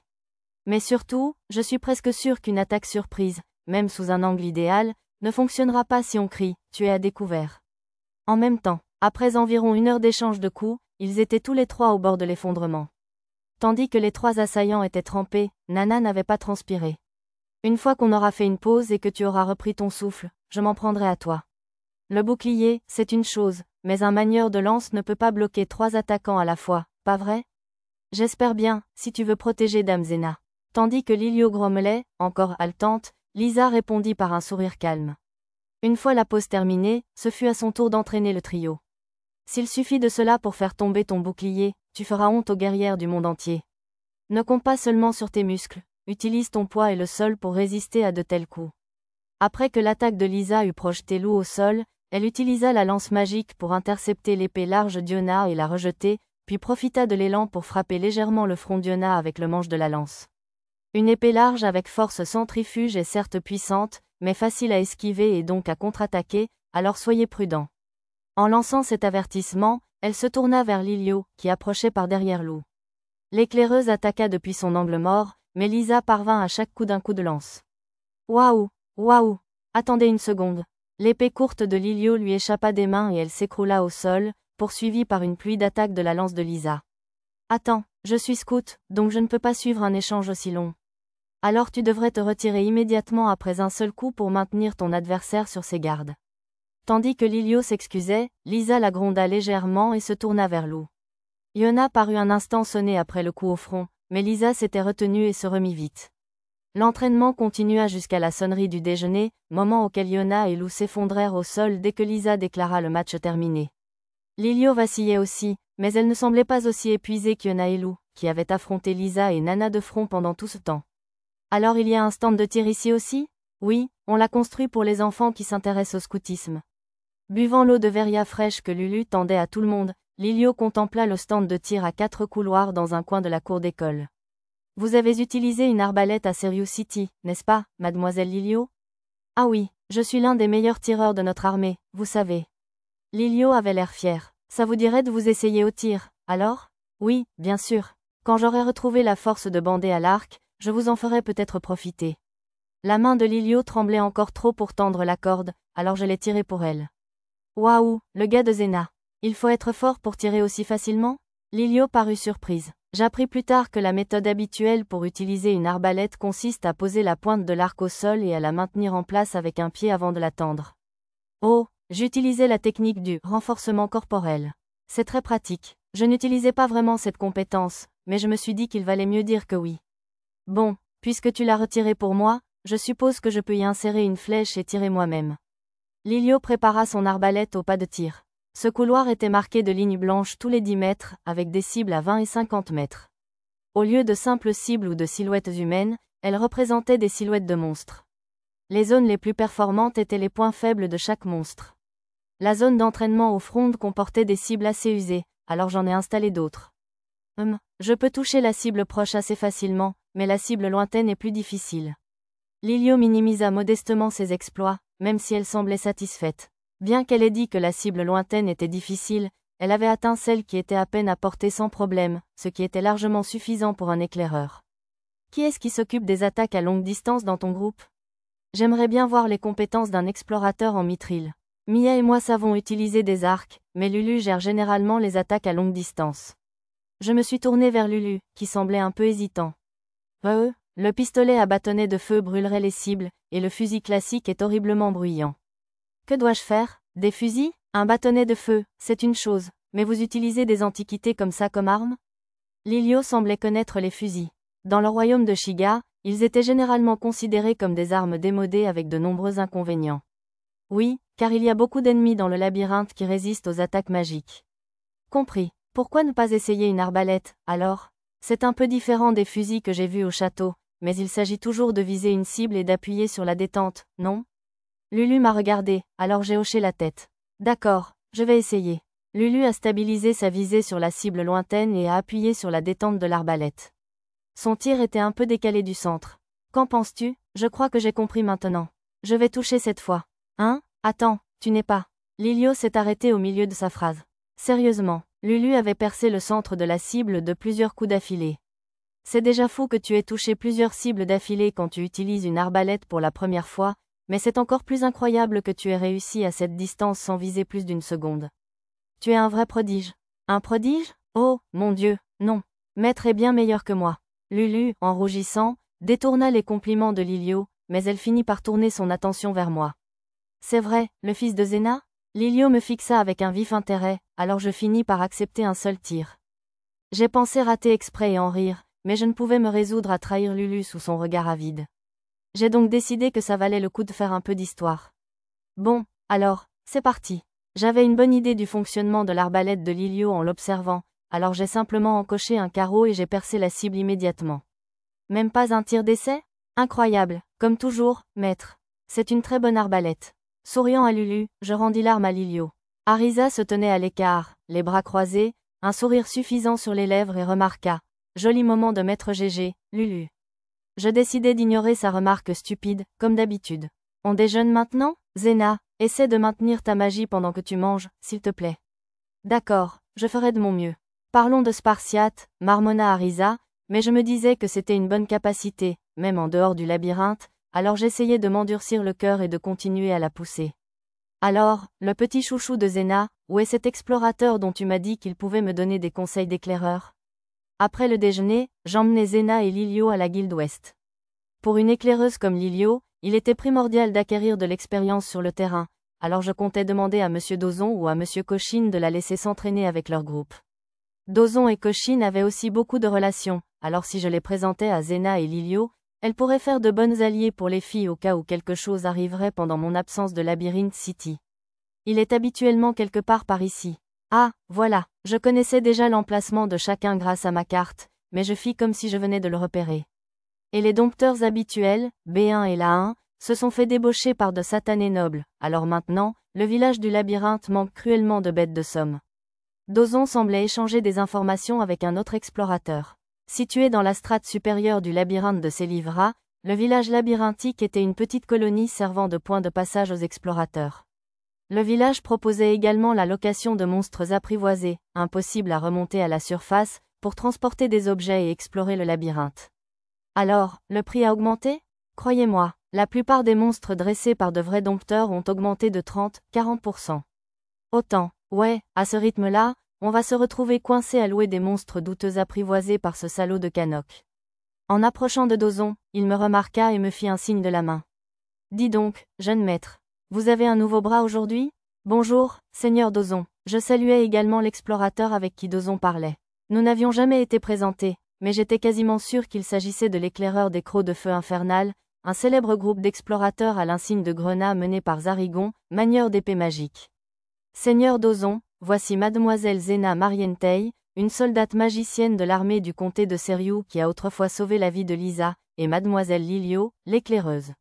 S1: Mais surtout, je suis presque sûre qu'une attaque surprise, même sous un angle idéal, ne fonctionnera pas si on crie « tu es à découvert ». En même temps, après environ 1 heure d'échange de coups, ils étaient tous les 3 au bord de l'effondrement. Tandis que les 3 assaillants étaient trempés, Nana n'avait pas transpiré. Une fois qu'on aura fait une pause et que tu auras repris ton souffle, je m'en prendrai à toi. Le bouclier, c'est une chose, mais un manieur de lance ne peut pas bloquer 3 attaquants à la fois, pas vrai? J'espère bien, si tu veux protéger Dame Zena. Tandis que Lilio grommelait, encore haletante, Lisa répondit par un sourire calme. Une fois la pause terminée, ce fut à son tour d'entraîner le trio. S'il suffit de cela pour faire tomber ton bouclier, tu feras honte aux guerrières du monde entier. Ne compte pas seulement sur tes muscles, utilise ton poids et le sol pour résister à de tels coups. Après que l'attaque de Lisa eut projeté Lou au sol, elle utilisa la lance magique pour intercepter l'épée large d'Iona et la rejeter, puis profita de l'élan pour frapper légèrement le front d'Iona avec le manche de la lance. Une épée large avec force centrifuge est certes puissante, mais facile à esquiver et donc à contre-attaquer, alors soyez prudents. En lançant cet avertissement, elle se tourna vers Lilio, qui approchait par derrière Lou. L'éclaireuse attaqua depuis son angle mort, mais Lisa parvint à chaque coup d'un coup de lance. Waouh! Waouh! Attendez une seconde. L'épée courte de Lilio lui échappa des mains et elle s'écroula au sol, poursuivie par une pluie d'attaques de la lance de Lisa. Attends, je suis scout, donc je ne peux pas suivre un échange aussi long. Alors tu devrais te retirer immédiatement après un seul coup pour maintenir ton adversaire sur ses gardes. Tandis que Lilio s'excusait, Lisa la gronda légèrement et se tourna vers Lou. Iona parut un instant sonner après le coup au front, mais Lisa s'était retenue et se remit vite. L'entraînement continua jusqu'à la sonnerie du déjeuner, moment auquel Iona et Lou s'effondrèrent au sol dès que Lisa déclara le match terminé. Lilio vacillait aussi, mais elle ne semblait pas aussi épuisée qu'Iona et Lou, qui avaient affronté Lisa et Nana de front pendant tout ce temps. Alors il y a un stand de tir ici aussi? Oui, on l'a construit pour les enfants qui s'intéressent au scoutisme. Buvant l'eau de Veria fraîche que Lulu tendait à tout le monde, Lilio contempla le stand de tir à 4 couloirs dans un coin de la cour d'école. Vous avez utilisé une arbalète à Serious City, n'est-ce pas, mademoiselle Lilio? Ah oui, je suis l'un des meilleurs tireurs de notre armée, vous savez. Lilio avait l'air fier. Ça vous dirait de vous essayer au tir, alors? Oui, bien sûr. Quand j'aurai retrouvé la force de bander à l'arc, je vous en ferai peut-être profiter. La main de Lilio tremblait encore trop pour tendre la corde, alors je l'ai tirée pour elle. Waouh, le gars de Zena. Il faut être fort pour tirer aussi facilement? Lilio parut surprise. J'appris plus tard que la méthode habituelle pour utiliser une arbalète consiste à poser la pointe de l'arc au sol et à la maintenir en place avec un pied avant de la tendre. Oh, j'utilisais la technique du renforcement corporel. C'est très pratique. Je n'utilisais pas vraiment cette compétence, mais je me suis dit qu'il valait mieux dire que oui. Bon, puisque tu l'as retirée pour moi, je suppose que je peux y insérer une flèche et tirer moi-même. Lilio prépara son arbalète au pas de tir. Ce couloir était marqué de lignes blanches tous les 10 mètres, avec des cibles à 20 et 50 mètres. Au lieu de simples cibles ou de silhouettes humaines, elles représentaient des silhouettes de monstres. Les zones les plus performantes étaient les points faibles de chaque monstre. La zone d'entraînement au front comportait des cibles assez usées, alors j'en ai installé d'autres. Je peux toucher la cible proche assez facilement, mais la cible lointaine est plus difficile. Lilio minimisa modestement ses exploits, même si elle semblait satisfaite. Bien qu'elle ait dit que la cible lointaine était difficile, elle avait atteint celle qui était à peine à portée sans problème, ce qui était largement suffisant pour un éclaireur. Qui est-ce qui s'occupe des attaques à longue distance dans ton groupe? J'aimerais bien voir les compétences d'un explorateur en mithril. Mia et moi savons utiliser des arcs, mais Lulu gère généralement les attaques à longue distance. Je me suis tournée vers Lulu, qui semblait un peu hésitant. Le pistolet à bâtonnet de feu brûlerait les cibles, et le fusil classique est horriblement bruyant. Que dois-je faire? Des fusils? Un bâtonnet de feu, c'est une chose, mais vous utilisez des antiquités comme ça comme arme? Lilio semblait connaître les fusils. Dans le royaume de Shiga, ils étaient généralement considérés comme des armes démodées avec de nombreux inconvénients. Oui, car il y a beaucoup d'ennemis dans le labyrinthe qui résistent aux attaques magiques. Compris. Pourquoi ne pas essayer une arbalète, alors? C'est un peu différent des fusils que j'ai vus au château, mais il s'agit toujours de viser une cible et d'appuyer sur la détente, non? Lulu m'a regardé, alors j'ai hoché la tête. D'accord, je vais essayer. Lulu a stabilisé sa visée sur la cible lointaine et a appuyé sur la détente de l'arbalète. Son tir était un peu décalé du centre. Qu'en penses-tu? Je crois que j'ai compris maintenant. Je vais toucher cette fois. Hein? Attends, tu n'es pas. Lilio s'est arrêté au milieu de sa phrase. Sérieusement, Lulu avait percé le centre de la cible de plusieurs coups d'affilée. C'est déjà fou que tu aies touché plusieurs cibles d'affilée quand tu utilises une arbalète pour la première fois, mais c'est encore plus incroyable que tu aies réussi à cette distance sans viser plus d'une seconde. Tu es un vrai prodige. Un prodige? Oh, mon Dieu, non. Maître est bien meilleur que moi. Lulu, en rougissant, détourna les compliments de Lilio, mais elle finit par tourner son attention vers moi. C'est vrai, le fils de Zena? Lilio me fixa avec un vif intérêt, alors je finis par accepter un seul tir. J'ai pensé rater exprès et en rire, mais je ne pouvais me résoudre à trahir Lulu sous son regard avide. J'ai donc décidé que ça valait le coup de faire un peu d'histoire. Bon, alors, c'est parti. J'avais une bonne idée du fonctionnement de l'arbalète de Lilio en l'observant, alors j'ai simplement encoché un carreau et j'ai percé la cible immédiatement. Même pas un tir d'essai? Incroyable, comme toujours, maître. C'est une très bonne arbalète. Souriant à Lulu, je rendis l'arme à Lilio. Arisa se tenait à l'écart, les bras croisés, un sourire suffisant sur les lèvres et remarqua. Joli moment de maître GG, Lulu. Je décidai d'ignorer sa remarque stupide, comme d'habitude. On déjeune maintenant? Zena, essaie de maintenir ta magie pendant que tu manges, s'il te plaît. D'accord, je ferai de mon mieux. Parlons de Spartiate, marmonna Arisa, mais je me disais que c'était une bonne capacité, même en dehors du labyrinthe, alors j'essayais de m'endurcir le cœur et de continuer à la pousser. Alors, le petit chouchou de Zena, où est cet explorateur dont tu m'as dit qu'il pouvait me donner des conseils d'éclaireur? Après le déjeuner, j'emmenai Zena et Lilio à la Guilde Ouest. Pour une éclaireuse comme Lilio, il était primordial d'acquérir de l'expérience sur le terrain, alors je comptais demander à Monsieur Dozon ou à Monsieur Cochine de la laisser s'entraîner avec leur groupe. Dozon et Cochine avaient aussi beaucoup de relations, alors si je les présentais à Zena et Lilio, elles pourraient faire de bonnes alliées pour les filles au cas où quelque chose arriverait pendant mon absence de Labyrinth City. Il est habituellement quelque part par ici. Ah, voilà, je connaissais déjà l'emplacement de chacun grâce à ma carte, mais je fis comme si je venais de le repérer. Et les dompteurs habituels, B1 et l'A1, se sont fait débaucher par de satanés nobles, alors maintenant, le village du labyrinthe manque cruellement de bêtes de somme. Dozon semblait échanger des informations avec un autre explorateur. Situé dans la strate supérieure du labyrinthe de Célivra, le village labyrinthique était une petite colonie servant de point de passage aux explorateurs. Le village proposait également la location de monstres apprivoisés, impossibles à remonter à la surface, pour transporter des objets et explorer le labyrinthe. Alors, le prix a augmenté? Croyez-moi, la plupart des monstres dressés par de vrais dompteurs ont augmenté de 30-40%. Autant, ouais, à ce rythme-là, on va se retrouver coincé à louer des monstres douteux apprivoisés par ce salaud de Canoc. En approchant de Dozon, il me remarqua et me fit un signe de la main. Dis donc, jeune maître, vous avez un nouveau bras aujourd'hui? Bonjour, Seigneur Dozon. Je saluais également l'explorateur avec qui Dozon parlait. Nous n'avions jamais été présentés, mais j'étais quasiment sûr qu'il s'agissait de l'éclaireur des crocs de feu infernal, un célèbre groupe d'explorateurs à l'insigne de grenat mené par Zarigon, manieur d'épée magique. Seigneur Dozon, voici mademoiselle Zena Marientei, une soldate magicienne de l'armée du comté de Seriou qui a autrefois sauvé la vie de Lisa, et mademoiselle Lilio, l'éclaireuse.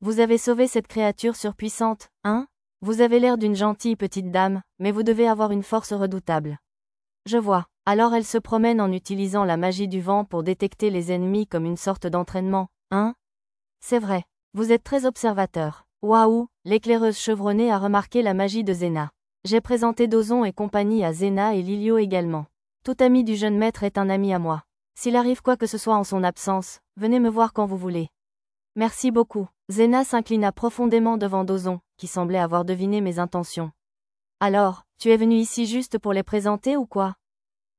S1: Vous avez sauvé cette créature surpuissante, hein? Vous avez l'air d'une gentille petite dame, mais vous devez avoir une force redoutable. Je vois. Alors elle se promène en utilisant la magie du vent pour détecter les ennemis comme une sorte d'entraînement, hein? C'est vrai. Vous êtes très observateur. Waouh, l'éclaireuse chevronnée a remarqué la magie de Zena. J'ai présenté Dozon et compagnie à Zena et Lilio également. Tout ami du jeune maître est un ami à moi. S'il arrive quoi que ce soit en son absence, venez me voir quand vous voulez. Merci beaucoup. Zena s'inclina profondément devant Dozon, qui semblait avoir deviné mes intentions. Alors, tu es venu ici juste pour les présenter ou quoi?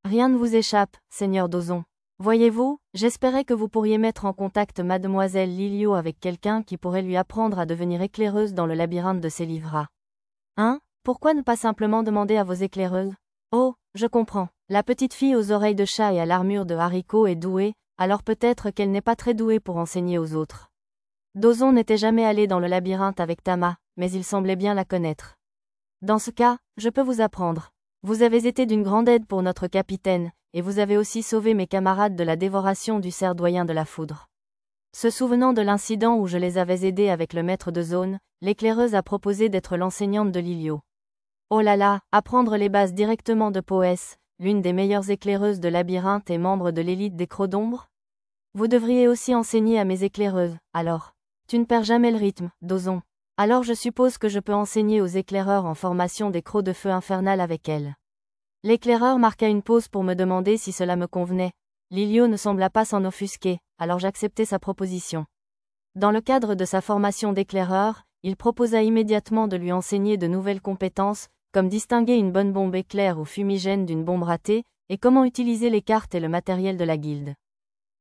S1: Rien ne vous échappe, Seigneur Dozon. Voyez-vous, j'espérais que vous pourriez mettre en contact mademoiselle Lilio avec quelqu'un qui pourrait lui apprendre à devenir éclaireuse dans le labyrinthe de Célivra. Hein? Pourquoi ne pas simplement demander à vos éclaireuses? Oh, je comprends. La petite fille aux oreilles de chat et à l'armure de haricot est douée, alors peut-être qu'elle n'est pas très douée pour enseigner aux autres. Dozon n'était jamais allé dans le labyrinthe avec Tama, mais il semblait bien la connaître. Dans ce cas, je peux vous apprendre. Vous avez été d'une grande aide pour notre capitaine, et vous avez aussi sauvé mes camarades de la dévoration du cerf doyen de la foudre. Se souvenant de l'incident où je les avais aidés avec le maître de zone, l'éclaireuse a proposé d'être l'enseignante de Lilio. Oh là là, apprendre les bases directement de Poès, l'une des meilleures éclaireuses de labyrinthe et membre de l'élite des crocs d'ombre? Vous devriez aussi enseigner à mes éclaireuses, alors. Tu ne perds jamais le rythme, Dozon. Alors je suppose que je peux enseigner aux éclaireurs en formation des crocs de feu infernal avec elle. L'éclaireur marqua une pause pour me demander si cela me convenait. Lilio ne sembla pas s'en offusquer, alors j'acceptai sa proposition. Dans le cadre de sa formation d'éclaireur, il proposa immédiatement de lui enseigner de nouvelles compétences, comme distinguer une bonne bombe éclair ou fumigène d'une bombe ratée, et comment utiliser les cartes et le matériel de la guilde.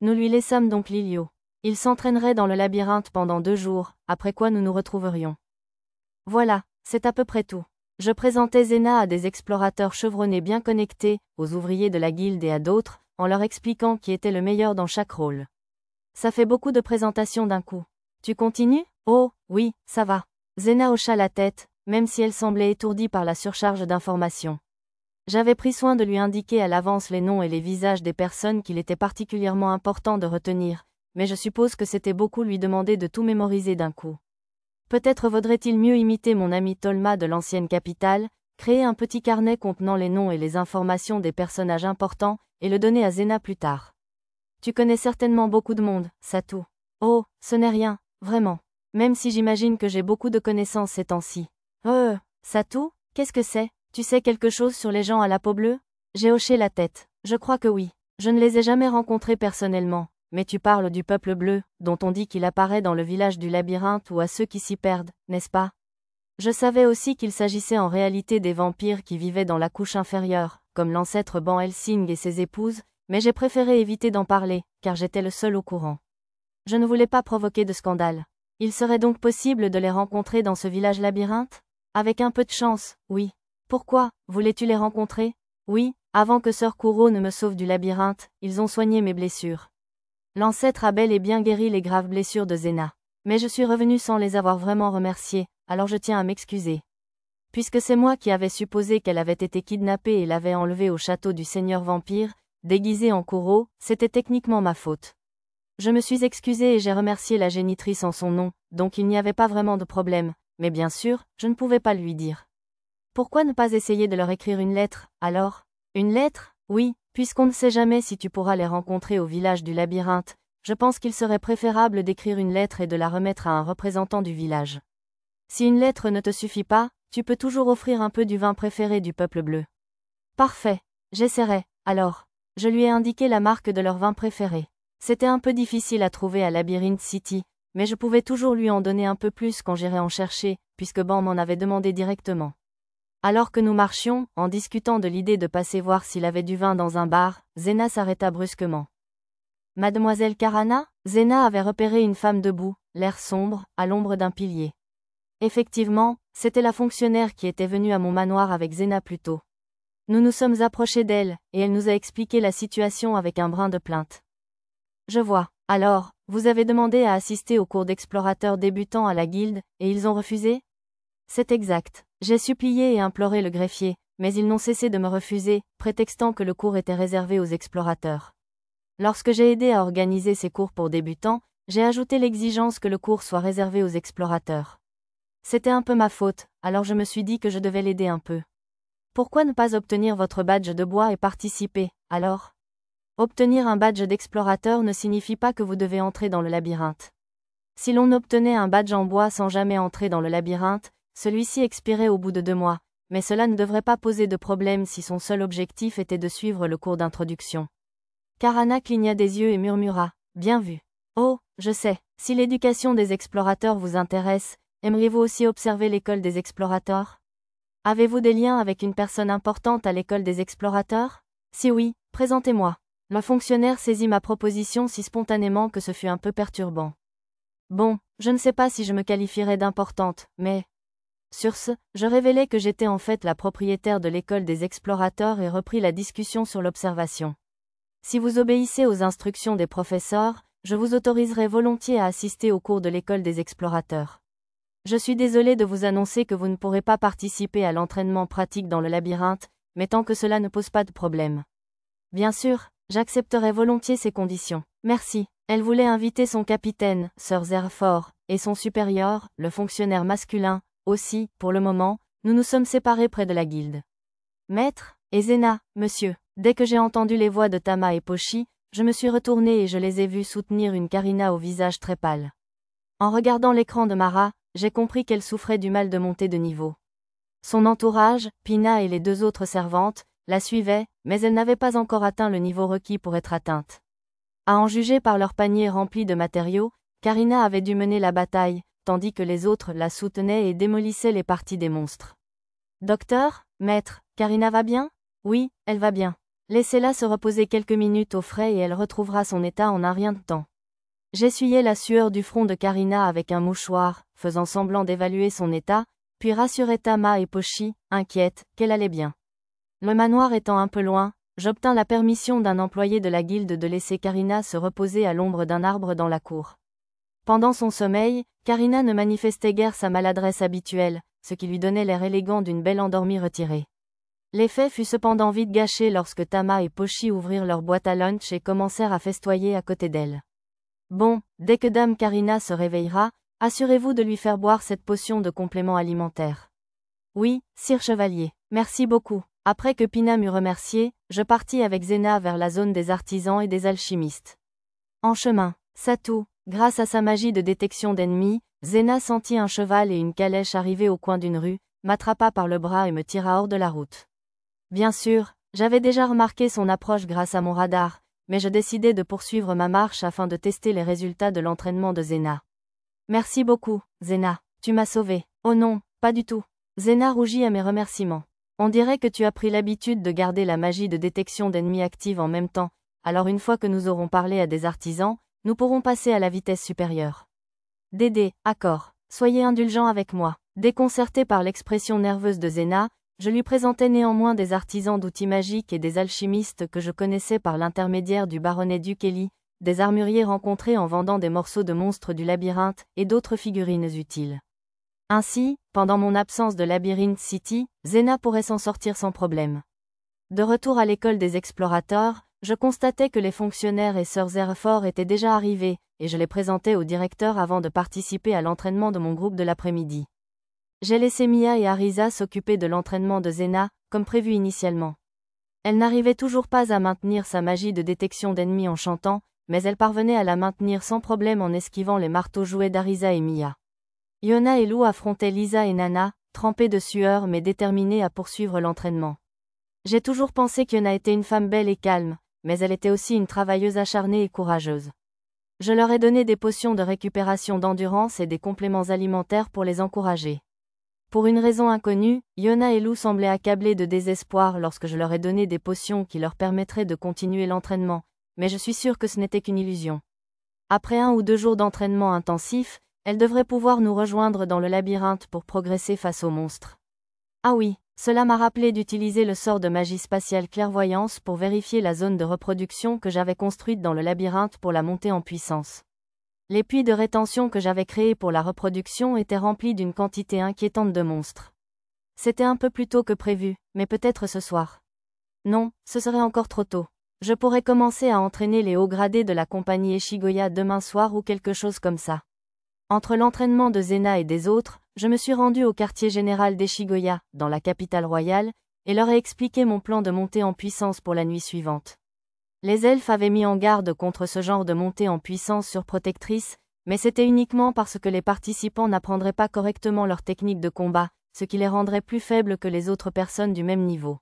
S1: Nous lui laissâmes donc Lilio. Il s'entraînerait dans le labyrinthe pendant 2 jours, après quoi nous nous retrouverions. Voilà, c'est à peu près tout. Je présentais Zena à des explorateurs chevronnés bien connectés, aux ouvriers de la guilde et à d'autres, en leur expliquant qui était le meilleur dans chaque rôle. Ça fait beaucoup de présentations d'un coup. Tu continues? Oh, oui, ça va. Zena hocha la tête, même si elle semblait étourdie par la surcharge d'informations. J'avais pris soin de lui indiquer à l'avance les noms et les visages des personnes qu'il était particulièrement important de retenir, mais je suppose que c'était beaucoup lui demander de tout mémoriser d'un coup. Peut-être vaudrait-il mieux imiter mon ami Tolma de l'ancienne capitale, créer un petit carnet contenant les noms et les informations des personnages importants, et le donner à Zena plus tard. Tu connais certainement beaucoup de monde, Satou. Oh, ce n'est rien, vraiment. Même si j'imagine que j'ai beaucoup de connaissances ces temps-ci. Satou, qu'est-ce que c'est? Tu sais quelque chose sur les gens à la peau bleue? J'ai hoché la tête. Je crois que oui. Je ne les ai jamais rencontrés personnellement, mais tu parles du peuple bleu, dont on dit qu'il apparaît dans le village du labyrinthe ou à ceux qui s'y perdent, n'est-ce pas? Je savais aussi qu'il s'agissait en réalité des vampires qui vivaient dans la couche inférieure, comme l'ancêtre Ban Helsing et ses épouses, mais j'ai préféré éviter d'en parler, car j'étais le seul au courant. Je ne voulais pas provoquer de scandale. Il serait donc possible de les rencontrer dans ce village labyrinthe? Avec un peu de chance, oui. Pourquoi, voulais-tu les rencontrer? Oui, avant que Sœur Kuro ne me sauve du labyrinthe, ils ont soigné mes blessures. L'ancêtre a bel et bien guéri les graves blessures de Zena. Mais je suis revenu sans les avoir vraiment remerciés, alors je tiens à m'excuser. Puisque c'est moi qui avais supposé qu'elle avait été kidnappée et l'avait enlevée au château du Seigneur Vampire, déguisée en Kuro, c'était techniquement ma faute. Je me suis excusé et j'ai remercié la génitrice en son nom, donc il n'y avait pas vraiment de problème, mais bien sûr, je ne pouvais pas lui dire. Pourquoi ne pas essayer de leur écrire une lettre, alors? Une lettre? Oui, puisqu'on ne sait jamais si tu pourras les rencontrer au village du labyrinthe, je pense qu'il serait préférable d'écrire une lettre et de la remettre à un représentant du village. Si une lettre ne te suffit pas, tu peux toujours offrir un peu du vin préféré du peuple bleu. Parfait, j'essaierai, alors. Je lui ai indiqué la marque de leur vin préféré. C'était un peu difficile à trouver à Labyrinth City, mais je pouvais toujours lui en donner un peu plus quand j'irais en chercher, puisque Ban m'en avait demandé directement. Alors que nous marchions, en discutant de l'idée de passer voir s'il avait du vin dans un bar, Zena s'arrêta brusquement. Mademoiselle Karana? Zena avait repéré une femme debout, l'air sombre, à l'ombre d'un pilier. Effectivement, c'était la fonctionnaire qui était venue à mon manoir avec Zena plus tôt. Nous nous sommes approchés d'elle, et elle nous a expliqué la situation avec un brin de plainte. Je vois. Alors, vous avez demandé à assister au cours d'explorateurs débutants à la guilde, et ils ont refusé? C'est exact. J'ai supplié et imploré le greffier, mais ils n'ont cessé de me refuser, prétextant que le cours était réservé aux explorateurs. Lorsque j'ai aidé à organiser ces cours pour débutants, j'ai ajouté l'exigence que le cours soit réservé aux explorateurs. C'était un peu ma faute, alors je me suis dit que je devais l'aider un peu. Pourquoi ne pas obtenir votre badge de bois et participer, alors? Obtenir un badge d'explorateur ne signifie pas que vous devez entrer dans le labyrinthe. Si l'on obtenait un badge en bois sans jamais entrer dans le labyrinthe, celui-ci expirait au bout de 2 mois, mais cela ne devrait pas poser de problème si son seul objectif était de suivre le cours d'introduction. Karana cligna des yeux et murmura, « Bien vu. Oh, je sais, si l'éducation des explorateurs vous intéresse, aimeriez-vous aussi observer l'école des explorateurs? Avez-vous des liens avec une personne importante à l'école des explorateurs? Si oui, présentez-moi. » Le fonctionnaire saisit ma proposition si spontanément que ce fut un peu perturbant. Bon, je ne sais pas si je me qualifierais d'importante, mais... Sur ce, je révélai que j'étais en fait la propriétaire de l'école des explorateurs et repris la discussion sur l'observation. Si vous obéissez aux instructions des professeurs, je vous autoriserai volontiers à assister au cours de l'école des explorateurs. Je suis désolé de vous annoncer que vous ne pourrez pas participer à l'entraînement pratique dans le labyrinthe, mais tant que cela ne pose pas de problème. Bien sûr, j'accepterai volontiers ces conditions. Merci. Elle voulait inviter son capitaine, Sir Zerford, et son supérieur, le fonctionnaire masculin. Aussi, pour le moment, nous nous sommes séparés près de la guilde. Maître, et Zena, monsieur. Dès que j'ai entendu les voix de Tama et Pochi, je me suis retournée et je les ai vus soutenir une Karina au visage très pâle. En regardant l'écran de Mara, j'ai compris qu'elle souffrait du mal de monter de niveau. Son entourage, Pina et les 2 autres servantes, la suivaient, mais elle n'avait pas encore atteint le niveau requis pour être atteinte. À en juger par leur panier rempli de matériaux, Karina avait dû mener la bataille, tandis que les autres la soutenaient et démolissaient les parties des monstres. Docteur, maître, Karina va bien? Oui, elle va bien. Laissez-la se reposer quelques minutes au frais et elle retrouvera son état en un rien de temps. J'essuyai la sueur du front de Karina avec un mouchoir, faisant semblant d'évaluer son état, puis rassurai Tama et Pochi, inquiète, qu'elle allait bien. Le manoir étant un peu loin, j'obtins la permission d'un employé de la guilde de laisser Karina se reposer à l'ombre d'un arbre dans la cour. Pendant son sommeil, Karina ne manifestait guère sa maladresse habituelle, ce qui lui donnait l'air élégant d'une belle endormie retirée. L'effet fut cependant vite gâché lorsque Tama et Pochi ouvrirent leur boîte à lunch et commencèrent à festoyer à côté d'elle. Bon, dès que Dame Karina se réveillera, assurez-vous de lui faire boire cette potion de complément alimentaire. Oui, sire chevalier. Merci beaucoup. Après que Pina m'eut remercié, je partis avec Zena vers la zone des artisans et des alchimistes. En chemin, Satu, grâce à sa magie de détection d'ennemis, Zena sentit un cheval et une calèche arriver au coin d'une rue, m'attrapa par le bras et me tira hors de la route. Bien sûr, j'avais déjà remarqué son approche grâce à mon radar, mais je décidai de poursuivre ma marche afin de tester les résultats de l'entraînement de Zena. Merci beaucoup, Zena, tu m'as sauvé. Oh non, pas du tout. Zena rougit à mes remerciements. On dirait que tu as pris l'habitude de garder la magie de détection d'ennemis active en même temps, alors une fois que nous aurons parlé à des artisans, nous pourrons passer à la vitesse supérieure. Dédé, accord. Soyez indulgent avec moi. Déconcerté par l'expression nerveuse de Zena, je lui présentai néanmoins des artisans d'outils magiques et des alchimistes que je connaissais par l'intermédiaire du baronnet Dukeli, des armuriers rencontrés en vendant des morceaux de monstres du labyrinthe et d'autres figurines utiles. Ainsi, pendant mon absence de Labyrinth City, Zena pourrait s'en sortir sans problème. De retour à l'école des explorateurs, je constatais que les fonctionnaires et Sir Zerefort étaient déjà arrivés, et je les présentais au directeur avant de participer à l'entraînement de mon groupe de l'après-midi. J'ai laissé Mia et Arisa s'occuper de l'entraînement de Zena, comme prévu initialement. Elle n'arrivait toujours pas à maintenir sa magie de détection d'ennemis en chantant, mais elle parvenait à la maintenir sans problème en esquivant les marteaux jouets d'Arisa et Mia. Yona et Lou affrontaient Lisa et Nana, trempées de sueur mais déterminées à poursuivre l'entraînement. J'ai toujours pensé qu'Yona était une femme belle et calme, mais elle était aussi une travailleuse acharnée et courageuse. Je leur ai donné des potions de récupération d'endurance et des compléments alimentaires pour les encourager. Pour une raison inconnue, Yona et Lou semblaient accablés de désespoir lorsque je leur ai donné des potions qui leur permettraient de continuer l'entraînement, mais je suis sûre que ce n'était qu'une illusion. Après 1 ou 2 jours d'entraînement intensif, elles devraient pouvoir nous rejoindre dans le labyrinthe pour progresser face aux monstres. Ah oui, cela m'a rappelé d'utiliser le sort de magie spatiale clairvoyance pour vérifier la zone de reproduction que j'avais construite dans le labyrinthe pour la montée en puissance. Les puits de rétention que j'avais créés pour la reproduction étaient remplis d'une quantité inquiétante de monstres. C'était un peu plus tôt que prévu, mais peut-être ce soir. Non, ce serait encore trop tôt. Je pourrais commencer à entraîner les hauts gradés de la compagnie Eshigoya demain soir ou quelque chose comme ça. Entre l'entraînement de Zena et des autres, je me suis rendu au quartier général d'Eshigoya, dans la capitale royale, et leur ai expliqué mon plan de montée en puissance pour la nuit suivante. Les elfes avaient mis en garde contre ce genre de montée en puissance surprotectrice, mais c'était uniquement parce que les participants n'apprendraient pas correctement leur technique de combat, ce qui les rendrait plus faibles que les autres personnes du même niveau.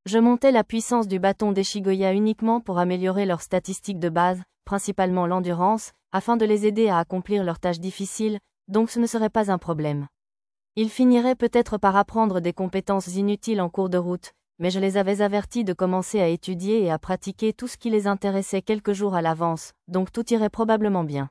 S1: Je montais la puissance du bâton d'Eshigoya uniquement pour améliorer leurs statistiques de base, principalement l'endurance, afin de les aider à accomplir leurs tâches difficiles, donc ce ne serait pas un problème. Ils finiraient peut-être par apprendre des compétences inutiles en cours de route, mais je les avais avertis de commencer à étudier et à pratiquer tout ce qui les intéressait quelques jours à l'avance, donc tout irait probablement bien.